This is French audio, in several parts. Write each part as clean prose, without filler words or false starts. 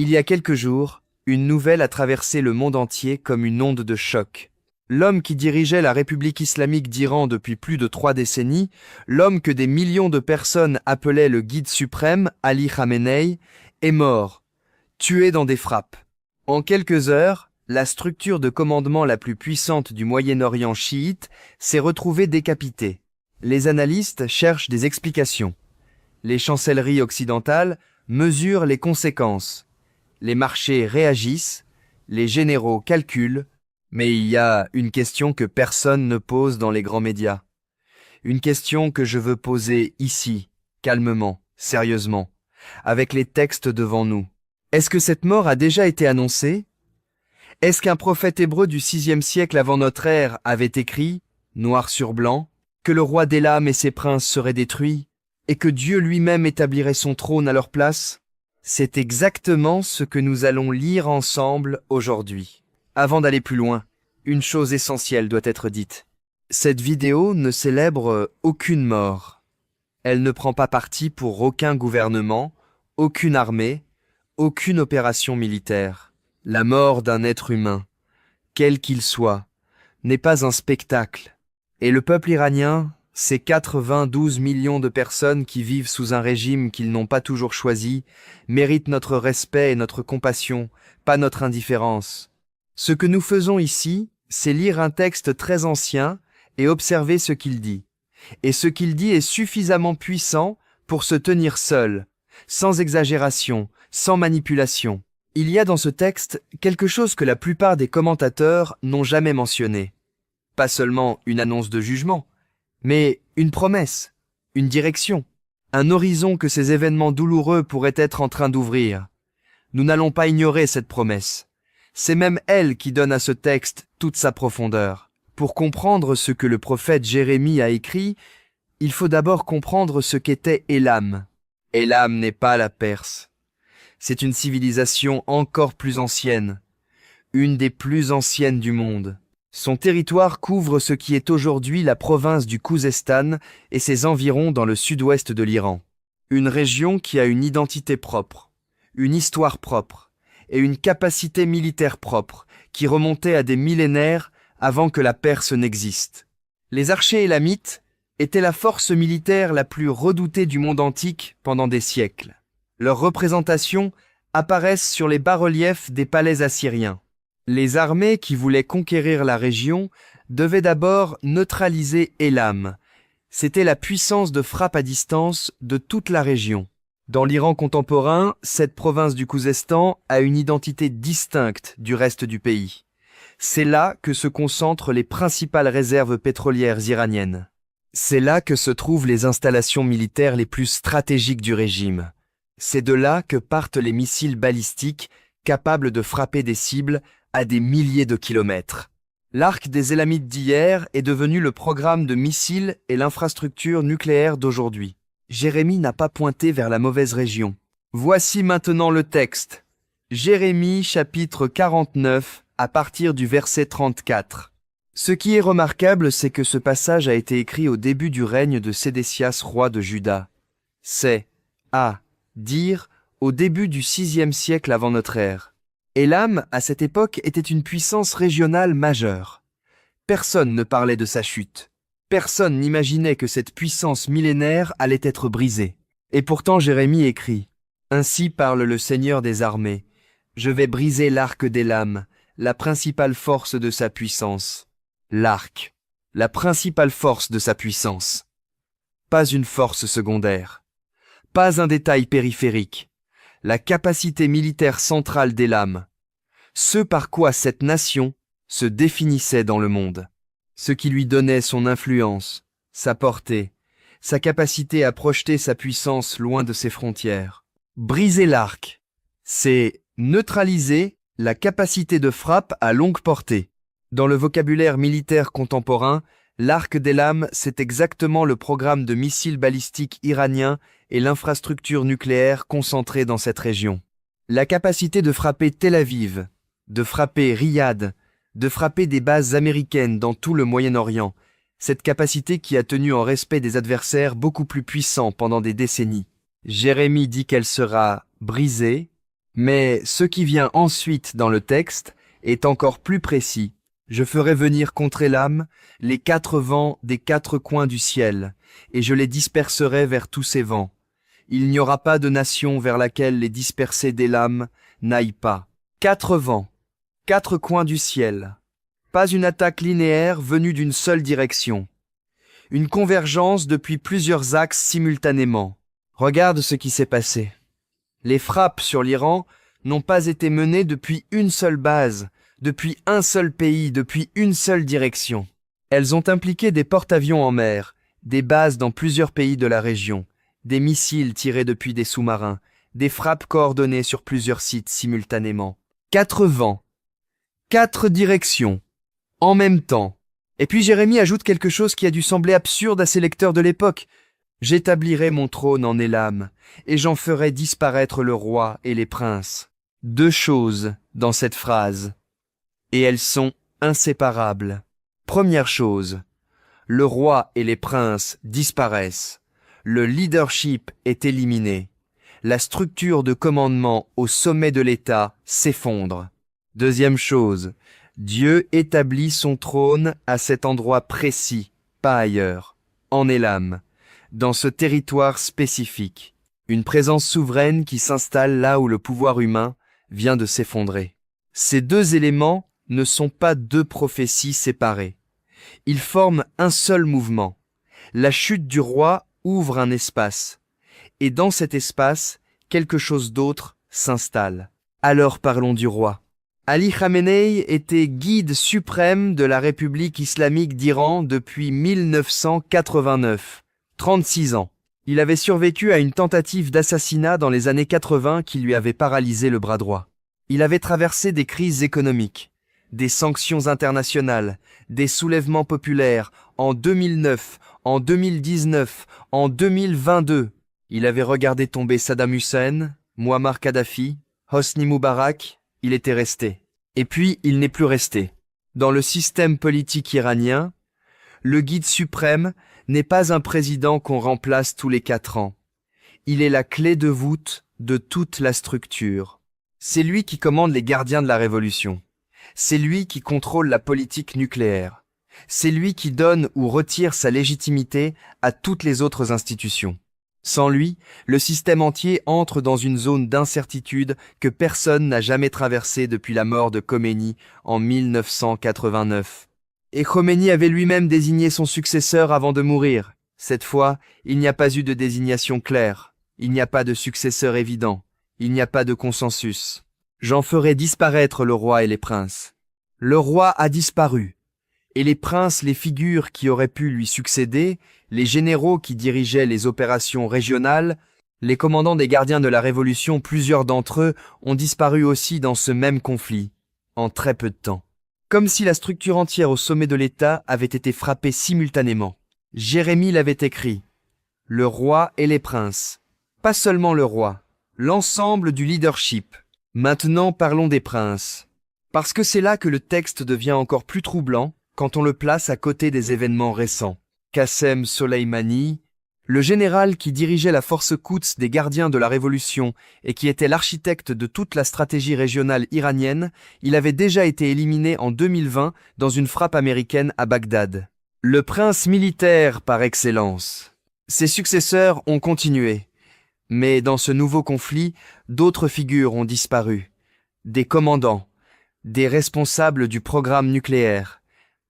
Il y a quelques jours, une nouvelle a traversé le monde entier comme une onde de choc. L'homme qui dirigeait la République islamique d'Iran depuis plus de 3 décennies, l'homme que des millions de personnes appelaient le guide suprême, Ali Khamenei, est mort, tué dans des frappes. En quelques heures, la structure de commandement la plus puissante du Moyen-Orient chiite s'est retrouvée décapitée. Les analystes cherchent des explications. Les chancelleries occidentales mesurent les conséquences. Les marchés réagissent, les généraux calculent, mais il y a une question que personne ne pose dans les grands médias. Une question que je veux poser ici, calmement, sérieusement, avec les textes devant nous. Est-ce que cette mort a déjà été annoncée? Est-ce qu'un prophète hébreu du VIe siècle avant notre ère avait écrit, noir sur blanc, que le roi d'Élam et ses princes seraient détruits, et que Dieu lui-même établirait son trône à leur place? C'est exactement ce que nous allons lire ensemble aujourd'hui. Avant d'aller plus loin, une chose essentielle doit être dite. Cette vidéo ne célèbre aucune mort. Elle ne prend pas parti pour aucun gouvernement, aucune armée, aucune opération militaire. La mort d'un être humain, quel qu'il soit, n'est pas un spectacle. Et le peuple iranien, ces 92 millions de personnes qui vivent sous un régime qu'ils n'ont pas toujours choisi, méritent notre respect et notre compassion, pas notre indifférence. Ce que nous faisons ici, c'est lire un texte très ancien et observer ce qu'il dit. Et ce qu'il dit est suffisamment puissant pour se tenir seul, sans exagération, sans manipulation. Il y a dans ce texte quelque chose que la plupart des commentateurs n'ont jamais mentionné. Pas seulement une annonce de jugement, mais une promesse, une direction, un horizon que ces événements douloureux pourraient être en train d'ouvrir. Nous n'allons pas ignorer cette promesse. C'est même elle qui donne à ce texte toute sa profondeur. Pour comprendre ce que le prophète Jérémie a écrit, il faut d'abord comprendre ce qu'était Élam. Élam n'est pas la Perse. C'est une civilisation encore plus ancienne, une des plus anciennes du monde. Son territoire couvre ce qui est aujourd'hui la province du Khouzestan et ses environs dans le sud-ouest de l'Iran. Une région qui a une identité propre, une histoire propre et une capacité militaire propre qui remontait à des millénaires avant que la Perse n'existe. Les archers élamites étaient la force militaire la plus redoutée du monde antique pendant des siècles. Leurs représentations apparaissent sur les bas-reliefs des palais assyriens. Les armées qui voulaient conquérir la région devaient d'abord neutraliser Élam. C'était la puissance de frappe à distance de toute la région. Dans l'Iran contemporain, cette province du Khouzestan a une identité distincte du reste du pays. C'est là que se concentrent les principales réserves pétrolières iraniennes. C'est là que se trouvent les installations militaires les plus stratégiques du régime. C'est de là que partent les missiles balistiques capables de frapper des cibles à des milliers de kilomètres. L'arc des Élamites d'hier est devenu le programme de missiles et l'infrastructure nucléaire d'aujourd'hui. Jérémie n'a pas pointé vers la mauvaise région. Voici maintenant le texte. Jérémie chapitre 49 à partir du verset 34. Ce qui est remarquable, c'est que ce passage a été écrit au début du règne de Sédécias, roi de Juda. C'est à dire au début du VIe siècle avant notre ère. Élam, à cette époque, était une puissance régionale majeure. Personne ne parlait de sa chute. Personne n'imaginait que cette puissance millénaire allait être brisée. Et pourtant Jérémie écrit « Ainsi parle le Seigneur des armées. Je vais briser l'arc d'Élam, la principale force de sa puissance. » L'arc, la principale force de sa puissance. Pas une force secondaire. Pas un détail périphérique. La capacité militaire centrale d'Élam. Ce par quoi cette nation se définissait dans le monde. Ce qui lui donnait son influence, sa portée, sa capacité à projeter sa puissance loin de ses frontières. Briser l'arc, c'est neutraliser la capacité de frappe à longue portée. Dans le vocabulaire militaire contemporain, l'arc d'Élam, c'est exactement le programme de missiles balistiques iranien et l'infrastructure nucléaire concentrée dans cette région. La capacité de frapper Tel Aviv, de frapper Riyad, de frapper des bases américaines dans tout le Moyen-Orient, cette capacité qui a tenu en respect des adversaires beaucoup plus puissants pendant des décennies. Jérémie dit qu'elle sera brisée, Mais ce qui vient ensuite dans le texte est encore plus précis. Je ferai venir contre Élam les 4 vents des 4 coins du ciel, et je les disperserai vers tous ces vents. Il n'y aura pas de nation vers laquelle les dispersés d'Élam n'aillent pas. 4 vents, 4 coins du ciel. Pas une attaque linéaire venue d'une seule direction. Une convergence depuis plusieurs axes simultanément. Regarde ce qui s'est passé. Les frappes sur l'Iran n'ont pas été menées depuis une seule base, depuis un seul pays, depuis une seule direction. Elles ont impliqué des porte-avions en mer, des bases dans plusieurs pays de la région, des missiles tirés depuis des sous-marins, des frappes coordonnées sur plusieurs sites simultanément. 4 vents, 4 directions, en même temps. Et puis Jérémie ajoute quelque chose qui a dû sembler absurde à ses lecteurs de l'époque. J'établirai mon trône en Élam, et j'en ferai disparaître le roi et les princes. 2 choses dans cette phrase, et elles sont inséparables. Première chose, le roi et les princes disparaissent. Le leadership est éliminé. La structure de commandement au sommet de l'État s'effondre. Deuxième chose, Dieu établit son trône à cet endroit précis, pas ailleurs, en Élam, dans ce territoire spécifique. Une présence souveraine qui s'installe là où le pouvoir humain vient de s'effondrer. Ces 2 éléments ne sont pas 2 prophéties séparées. Ils forment un seul mouvement. La chute du roi ouvre un espace. Et dans cet espace, quelque chose d'autre s'installe. Alors parlons du roi. Ali Khamenei était guide suprême de la République islamique d'Iran depuis 1989, 36 ans. Il avait survécu à une tentative d'assassinat dans les années 80 qui lui avait paralysé le bras droit. Il avait traversé des crises économiques, des sanctions internationales, des soulèvements populaires en 2009, en 2019, en 2022. Il avait regardé tomber Saddam Hussein, Muammar Kadhafi, Hosni Moubarak, il était resté. Et puis, il n'est plus resté. Dans le système politique iranien, le guide suprême n'est pas un président qu'on remplace tous les 4 ans. Il est la clé de voûte de toute la structure. C'est lui qui commande les gardiens de la révolution. C'est lui qui contrôle la politique nucléaire. C'est lui qui donne ou retire sa légitimité à toutes les autres institutions. Sans lui, le système entier entre dans une zone d'incertitude que personne n'a jamais traversée depuis la mort de Khomeini en 1989. Et Khomeini avait lui-même désigné son successeur avant de mourir. Cette fois, il n'y a pas eu de désignation claire. Il n'y a pas de successeur évident. Il n'y a pas de consensus. J'en ferai disparaître le roi et les princes. Le roi a disparu. Et les princes, les figures qui auraient pu lui succéder, les généraux qui dirigeaient les opérations régionales, les commandants des gardiens de la Révolution, plusieurs d'entre eux ont disparu aussi dans ce même conflit, en très peu de temps. Comme si la structure entière au sommet de l'État avait été frappée simultanément. Jérémie l'avait écrit. Le roi et les princes. Pas seulement le roi, l'ensemble du leadership. Maintenant parlons des princes. Parce que c'est là que le texte devient encore plus troublant quand on le place à côté des événements récents. Qassem Soleimani, le général qui dirigeait la force Quds des gardiens de la Révolution et qui était l'architecte de toute la stratégie régionale iranienne, il avait déjà été éliminé en 2020 dans une frappe américaine à Bagdad. Le prince militaire par excellence. Ses successeurs ont continué. Mais dans ce nouveau conflit, d'autres figures ont disparu. Des commandants, des responsables du programme nucléaire,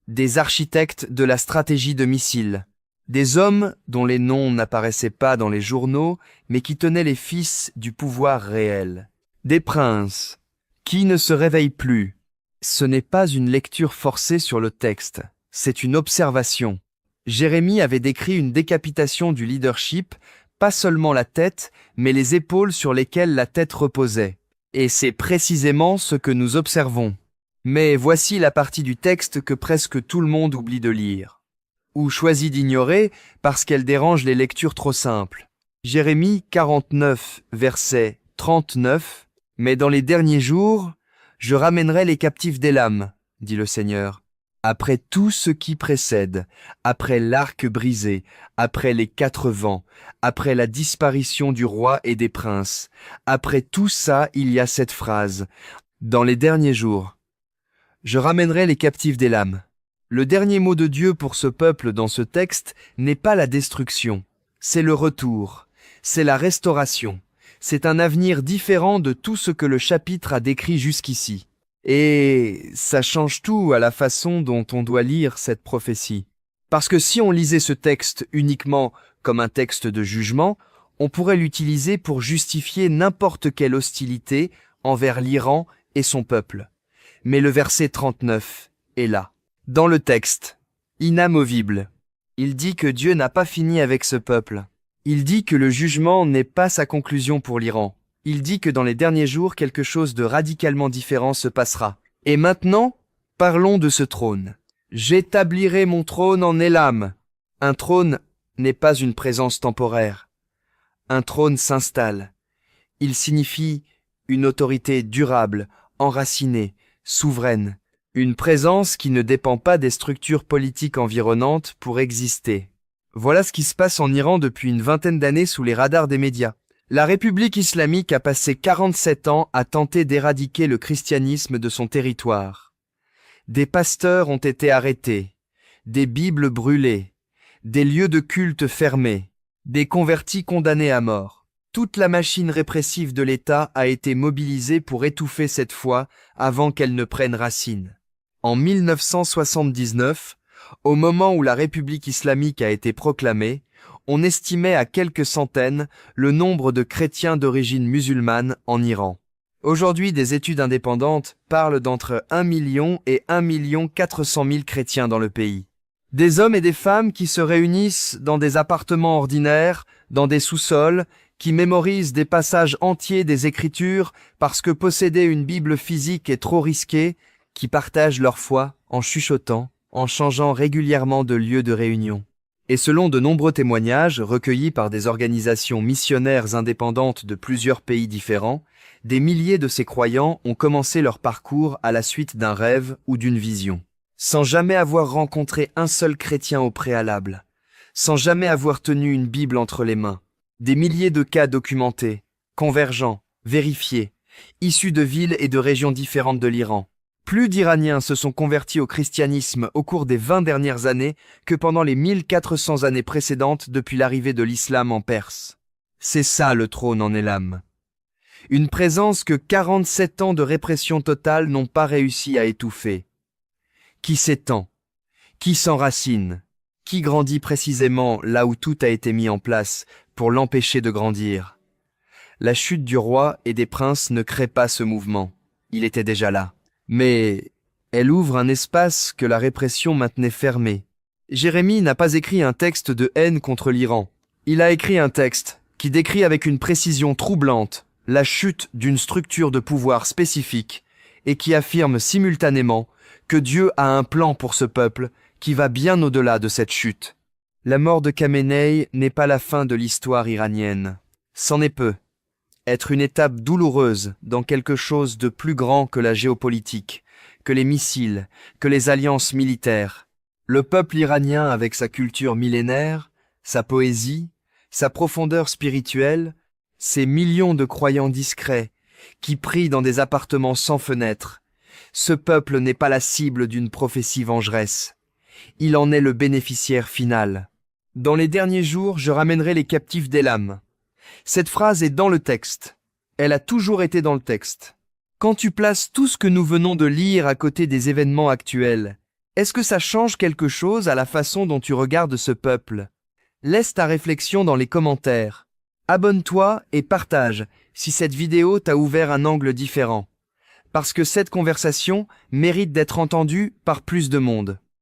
des architectes de la stratégie de missiles, des hommes dont les noms n'apparaissaient pas dans les journaux, mais qui tenaient les fils du pouvoir réel. Des princes, qui ne se réveillent plus. Ce n'est pas une lecture forcée sur le texte, c'est une observation. Jérémie avait décrit une décapitation du leadership, pas seulement la tête, mais les épaules sur lesquelles la tête reposait. Et c'est précisément ce que nous observons. Mais voici la partie du texte que presque tout le monde oublie de lire, ou choisit d'ignorer parce qu'elle dérange les lectures trop simples. Jérémie 49, verset 39, « Mais dans les derniers jours, je ramènerai les captifs d'Élam, dit le Seigneur. Après tout ce qui précède, après l'arc brisé, après les 4 vents, après la disparition du roi et des princes, après tout ça, il y a cette phrase. Dans les derniers jours, je ramènerai les captifs d'Élam. Le dernier mot de Dieu pour ce peuple dans ce texte n'est pas la destruction, c'est le retour, c'est la restauration. C'est un avenir différent de tout ce que le chapitre a décrit jusqu'ici. Et ça change tout à la façon dont on doit lire cette prophétie. Parce que si on lisait ce texte uniquement comme un texte de jugement, on pourrait l'utiliser pour justifier n'importe quelle hostilité envers l'Iran et son peuple. Mais le verset 39 est là. Dans le texte, inamovible, il dit que Dieu n'a pas fini avec ce peuple. Il dit que le jugement n'est pas sa conclusion pour l'Iran. Il dit que dans les derniers jours, quelque chose de radicalement différent se passera. Et maintenant, parlons de ce trône. J'établirai mon trône en Élam. Un trône n'est pas une présence temporaire. Un trône s'installe. Il signifie une autorité durable, enracinée, souveraine. Une présence qui ne dépend pas des structures politiques environnantes pour exister. Voilà ce qui se passe en Iran depuis une vingtaine d'années sous les radars des médias. La République islamique a passé 47 ans à tenter d'éradiquer le christianisme de son territoire. Des pasteurs ont été arrêtés, des Bibles brûlées, des lieux de culte fermés, des convertis condamnés à mort. Toute la machine répressive de l'État a été mobilisée pour étouffer cette foi avant qu'elle ne prenne racine. En 1979, au moment où la République islamique a été proclamée, on estimait à quelques centaines le nombre de chrétiens d'origine musulmane en Iran. Aujourd'hui, des études indépendantes parlent d'entre 1 million et 1 400 000 chrétiens dans le pays. Des hommes et des femmes qui se réunissent dans des appartements ordinaires, dans des sous-sols, qui mémorisent des passages entiers des Écritures parce que posséder une Bible physique est trop risqué, qui partagent leur foi en chuchotant, en changeant régulièrement de lieu de réunion. Et selon de nombreux témoignages recueillis par des organisations missionnaires indépendantes de plusieurs pays différents, des milliers de ces croyants ont commencé leur parcours à la suite d'un rêve ou d'une vision, sans jamais avoir rencontré un seul chrétien au préalable, sans jamais avoir tenu une Bible entre les mains. Des milliers de cas documentés, convergents, vérifiés, issus de villes et de régions différentes de l'Iran. Plus d'Iraniens se sont convertis au christianisme au cours des 20 dernières années que pendant les 1400 années précédentes depuis l'arrivée de l'islam en Perse. C'est ça le trône en Élam. Une présence que 47 ans de répression totale n'ont pas réussi à étouffer. Qui s'étend, qui s'enracine, qui grandit précisément là où tout a été mis en place pour l'empêcher de grandir. La chute du roi et des princes ne crée pas ce mouvement. Il était déjà là. Mais elle ouvre un espace que la répression maintenait fermé. Jérémie n'a pas écrit un texte de haine contre l'Iran. Il a écrit un texte qui décrit avec une précision troublante la chute d'une structure de pouvoir spécifique et qui affirme simultanément que Dieu a un plan pour ce peuple qui va bien au-delà de cette chute. La mort de Khamenei n'est pas la fin de l'histoire iranienne. C'en est peu. Être une étape douloureuse dans quelque chose de plus grand que la géopolitique, que les missiles, que les alliances militaires. Le peuple iranien avec sa culture millénaire, sa poésie, sa profondeur spirituelle, ses millions de croyants discrets qui prient dans des appartements sans fenêtres. Ce peuple n'est pas la cible d'une prophétie vengeresse. Il en est le bénéficiaire final. Dans les derniers jours, je ramènerai les captifs d'Élam. Cette phrase est dans le texte. Elle a toujours été dans le texte. Quand tu places tout ce que nous venons de lire à côté des événements actuels, est-ce que ça change quelque chose à la façon dont tu regardes ce peuple? Laisse ta réflexion dans les commentaires. Abonne-toi et partage si cette vidéo t'a ouvert un angle différent. Parce que cette conversation mérite d'être entendue par plus de monde.